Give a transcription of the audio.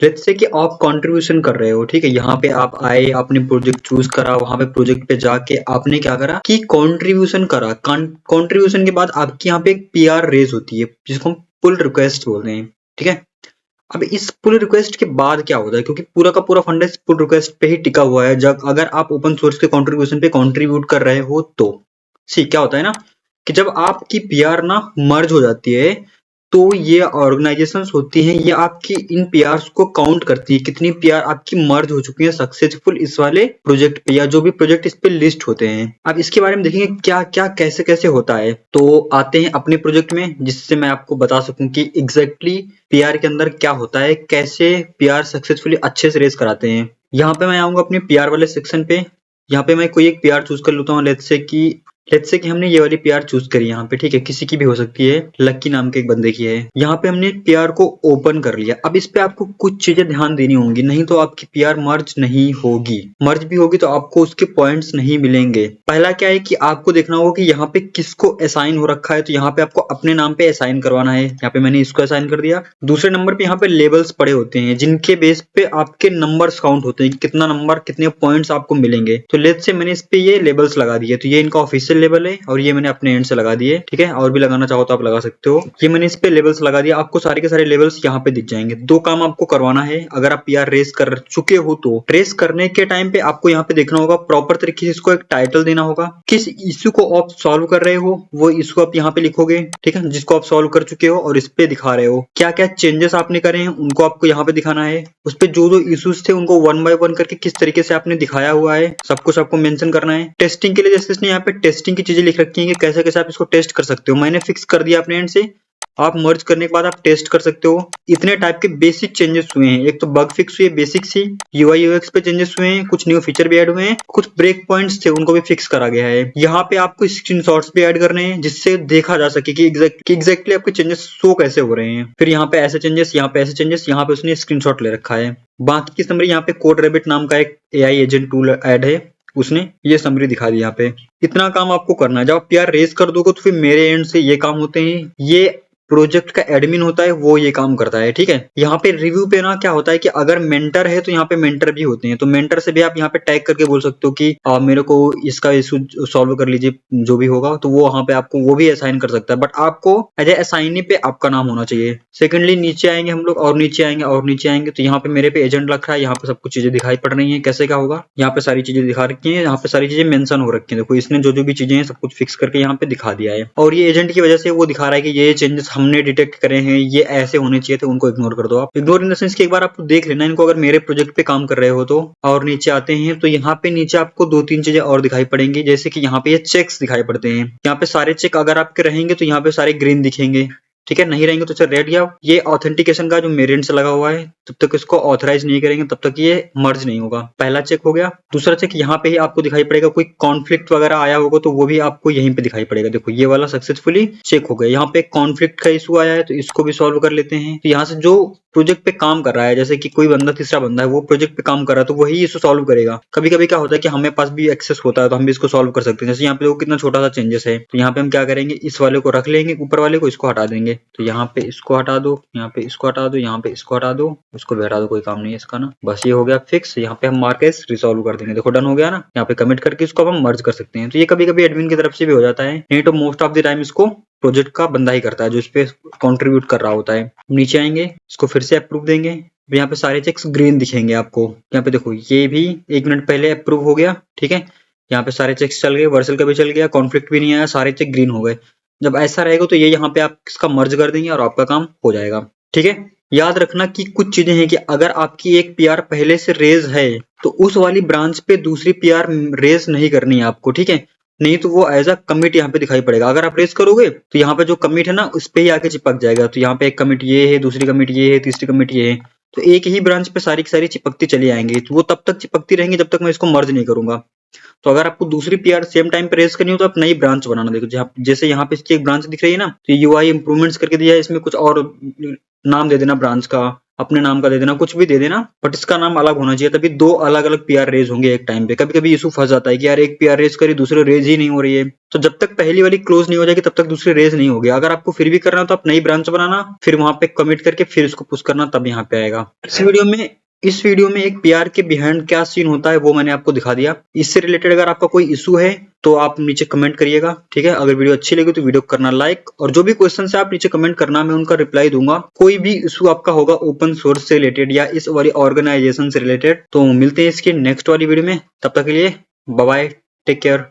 Let's say कि आप contribution कर रहे हो, ठीक है। यहाँ पे आप आए, आपने प्रोजेक्ट चूज करा, वहां पे प्रोजेक्ट पे जाके आपने क्या करा कि कंट्रीब्यूशन करा। कंट्रीब्यूशन के बाद आपकी यहाँ पे एक पीआर रेज होती है जिसको हम पुल रिक्वेस्ट बोलते हैं, ठीक है। अब इस पुल रिक्वेस्ट के बाद क्या होता है, क्योंकि पूरा का पूरा फंड इस पुल रिक्वेस्ट पे ही टिका हुआ है। जब अगर आप ओपन सोर्स के कंट्रीब्यूशन पे कंट्रीब्यूट कर रहे हो तो सी क्या होता है ना कि जब आपकी पीआर ना मर्ज हो जाती है तो ये ऑर्गेनाइजेशंस होती हैं, ये आपकी इन पीआरस को काउंट करती है, कितनी पीआर आपकी मर्ज हो चुकी है सक्सेसफुल इस वाले प्रोजेक्ट पे, या जो भी प्रोजेक्ट इस पे लिस्ट होते हैं। अब इसके बारे में देखेंगे क्या क्या कैसे कैसे होता है। तो आते हैं अपने प्रोजेक्ट में, जिससे मैं आपको बता सकूं कि एग्जैक्टली पीआर के अंदर क्या होता है, कैसे पीआर सक्सेसफुली अच्छे से रेस कराते हैं। यहाँ पे मैं आऊंगा अपने पीआर वाले सेक्शन पे। यहाँ पे मैं कोई एक पीआर चूज कर लेता हूँ। लेट्स से कि हमने ये वाली पीआर चूज करी यहाँ पे, ठीक है। किसी की भी हो सकती है, लक्की नाम के एक बंदे की है। यहाँ पे हमने पीआर को ओपन कर लिया। अब इस पे आपको कुछ चीजें ध्यान देनी होंगी, नहीं तो आपकी पीआर मर्ज नहीं होगी। मर्ज भी होगी तो आपको उसके पॉइंट्स नहीं मिलेंगे। पहला क्या है कि आपको देखना होगा कि यहाँ पे किसको असाइन हो रखा है, तो यहाँ पे आपको अपने नाम पे असाइन करवाना है। यहाँ पे मैंने इसको असाइन कर दिया। दूसरे नंबर पे यहाँ पे लेबल्स पड़े होते हैं जिनके बेस पे आपके नंबर्स काउंट होते हैं कि कितना नंबर कितने पॉइंट्स आपको मिलेंगे। तो लेट्स से मैंने इस पे ये लेबल्स लगा दिए, तो ये इनका ऑफिशियल लेवल है और ये मैंने अपने एंड से लगा दिए, ठीक है। और भी लगाना चाहो तो आप लगा सकते हो। ये मैंने इस पे लेवल्स लगा दिया। आपको सारे के सारे लेवल्स यहाँ पे दिख जाएंगे। दो काम आपको करवाना है अगर आप पीआर रेस कर चुके हो तो। रेस करने के टाइम पे आपको यहाँ पे देखना होगा, प्रॉपर तरीके से इसको एक टाइटल देना होगा। किस इश्यू को आप सॉल्व कर रहे हो वो इश्यू आप यहाँ पे लिखोगे, ठीक है, जिसको आप सॉल्व कर चुके हो, और इस पे दिखा रहे हो क्या क्या चेंजेस आपने करे हैं उनको आपको यहाँ पे दिखाना है। उस पे जो जो इश्यूज थे उनको वन बाय वन करके किस तरीके से आपने दिखाया हुआ है सब कुछ आपको मेंशन करना है। टेस्टिंग के लिए जैसे इसने यहाँ पे टेस्टिंग की चीजें लिख रखी है कि कैसे कैसे आप इसको टेस्ट कर सकते हो, मैंने फिक्स कर दिया अपने एंड से। आप मर्ज करने के बाद आप टेस्ट कर सकते हो। इतने टाइप के बेसिक चेंजेस हुए हैं। एक तो बग फिक्स हुई है बेसिक सी, यूआई यूएक्स पे चेंजेस हुए हैं, कुछ न्यू फीचर भी ऐड हुए हैं, कुछ ब्रेक पॉइंट्स थे उनको भी फिक्स करा गया है। यहाँ पे आपको स्क्रीनशॉट्स भी ऐड करने हैं जिससे देखा जा सके कि एग्जैक्टली आपके चेंजेस शो कैसे हो रहे हैं। फिर यहाँ पे ऐसे चेंजेस, यहाँ पे ऐसे चेंजेस, यहाँ पे उसने स्क्रीनशॉट ले रखा है। बाकी की समरी यहाँ पे कोड रैबिट नाम का एक एआई एजेंट टूल ऐड है, उसने ये समरी दिखा दी। यहाँ पे इतना काम आपको करना है। जब आप पीआर रेस कर दोगे तो फिर मेरे एंड से ये काम होते हैं। ये प्रोजेक्ट का एडमिन होता है वो ये काम करता है, ठीक है। यहाँ पे रिव्यू पे ना क्या होता है कि अगर मेंटर है तो यहाँ पे मेंटर भी होते हैं, तो मेंटर से भी आप यहाँ पे टैग करके बोल सकते हो कि मेरे को इसका इशू सॉल्व कर लीजिए, जो भी होगा। तो वो वहां पे आपको वो भी असाइन कर सकता है, बट आपको एज ए असाइनी पे आपका नाम होना चाहिए। सेकेंडली नीचे आएंगे हम लोग, और नीचे आएंगे और नीचे आएंगे, तो यहाँ पे मेरे पे एजेंट रखा है। यहाँ पे सब कुछ चीजें दिखाई पड़ रही है कैसे क्या होगा। यहाँ पे सारी चीजें दिखा रखी है, यहाँ पे सारी चीजें मेंशन हो रखी है। देखो इसने जो जो भी चीजें हैं सब कुछ फिक्स करके यहाँ पे दिखा दिया है। और ये एजेंट की वजह से वो दिखा रहा है कि ये चेंजेस हमने डिटेक्ट करे हैं, ये ऐसे होने चाहिए थे, उनको इग्नोर कर दो। आप इग्नोर इन द सेंस कि एक बार आपको देख लेना इनको, अगर मेरे प्रोजेक्ट पे काम कर रहे हो तो। और नीचे आते हैं तो यहाँ पे नीचे आपको दो तीन चीजें और दिखाई पड़ेंगी, जैसे कि यहाँ पे ये चेक्स दिखाई पड़ते हैं। यहाँ पे सारे चेक अगर आपके रहेंगे तो यहाँ पे सारे ग्रीन दिखेंगे, ठीक है। नहीं रहेंगे तो अच्छा रेड। या ये ऑथेंटिकेशन का जो मेरे एंड से लगा हुआ है, जब तक इसको ऑथराइज नहीं करेंगे तब तक ये मर्ज नहीं होगा। पहला चेक हो गया। दूसरा चेक यहाँ पे ही आपको दिखाई पड़ेगा, कोई कॉन्फ्लिक्ट वगैरह आया होगा तो वो भी आपको यहीं पे दिखाई पड़ेगा। देखो ये वाला सक्सेसफुली चेक हो गया। यहाँ पे कॉन्फ्लिक्ट का इशू आया है तो इसको भी सॉल्व कर लेते हैं। तो यहाँ से जो प्रोजेक्ट पे काम कर रहा है, जैसे कि कोई बंदा तीसरा बंदा है वो प्रोजेक्ट पे काम कर रहा है तो वही इशू सॉल्व करेगा। कभी कभी क्या होता है कि हमें पास भी एक्सेस होता है तो हम भी इसको सॉल्व कर सकते हैं। जैसे यहाँ पे देखो कितना छोटा सा चेंजेस है, तो यहाँ पे हम क्या करेंगे, इस वाले को रख लेंगे, ऊपर वाले को इसको हटा देंगे। तो यहाँ पे इसको हटा दो, यहाँ पे इसको हटा दो, यहाँ पे इसको हटा दो, इसको भी हटा दो, कोई काम नहीं है इसका ना। बस ये हो गया फिक्स। यहाँ पे हम मार्केस रिसॉल्व कर देंगे। देखो डन हो गया ना। यहाँ पे कमिट करके इसको हम मर्ज कर सकते हैं। तो ये कभी कभी एडमिन की तरफ से भी हो जाता है, नहीं तो मोस्ट ऑफ द टाइम इसको प्रोजेक्ट का बंदा ही करता है जो इस पे कंट्रीब्यूट कर रहा होता है। नीचे आएंगे, इसको फिर से अप्रूव देंगे। यहाँ पे सारे चेक्स ग्रीन दिखेंगे आपको। यहाँ पे देखो ये भी 1 मिनट पहले अप्रूव हो गया, ठीक है। यहाँ पे सारे चेक्स चल गए, वर्सल का भी चल गया, कॉन्फ्लिक्ट भी नहीं आया, सारे चेक ग्रीन हो गए। जब ऐसा रहेगा तो ये यहाँ पे आप इसका मर्ज कर देंगे और आपका काम हो जाएगा, ठीक है। याद रखना कि कुछ चीजें हैं कि अगर आपकी एक पीआर पहले से रेज है तो उस वाली ब्रांच पे दूसरी पीआर रेज नहीं करनी है आपको, ठीक है। नहीं तो वो एज अ कमिट यहाँ पे दिखाई पड़ेगा। अगर आप रेस करोगे तो यहाँ पे जो कमिट है ना उस पे ही आके चिपक जाएगा। तो यहाँ पे एक कमिट ये है, दूसरी कमिट ये है, तीसरी कमिट ये है, तो एक ही ब्रांच पे सारी की सारी चिपकती चली आएंगी। तो वो तब तक चिपकती रहेंगी जब तक मैं इसको मर्ज नहीं करूंगा। तो अगर आपको दूसरी पीआर सेम टाइम पे रेस करनी हो तो आप नई ब्रांच बनाना। देखो जैसे यहाँ पे इसकी एक ब्रांच दिख रही है ना, तो यूआई इंप्रूवमेंट्स करके दिया है, इसमें कुछ और नाम दे देना ब्रांच का। अपने नाम का दे देना, कुछ भी दे देना, बट इसका नाम अलग होना चाहिए, तभी 2 अलग अलग पीआर रेज होंगे एक टाइम पे। कभी कभी इशू फंस जाता है कि यार एक पीआर रेज करी, दूसरी रेज ही नहीं हो रही है, तो जब तक पहली वाली क्लोज नहीं हो जाएगी तब तक दूसरी रेज नहीं होगी। अगर आपको फिर भी करना हो तो आप नई ब्रांच बनाना, फिर वहां पे कमिट करके फिर इसको पुश करना, तब यहाँ पे आएगा। इस वीडियो में एक पीआर के बिहाइंड क्या सीन होता है वो मैंने आपको दिखा दिया। इससे रिलेटेड अगर आपका कोई इशू है तो आप नीचे कमेंट करिएगा, ठीक है। अगर वीडियो अच्छी लगी तो वीडियो को करना लाइक, और जो भी क्वेश्चन है आप नीचे कमेंट करना, मैं उनका रिप्लाई दूंगा। कोई भी इशू आपका होगा ओपन सोर्स से रिलेटेड या इस वाली ऑर्गेनाइजेशन से रिलेटेड, तो मिलते हैं इसके नेक्स्ट वाली वीडियो में। तब तक के लिए बाय बाय, टेक केयर।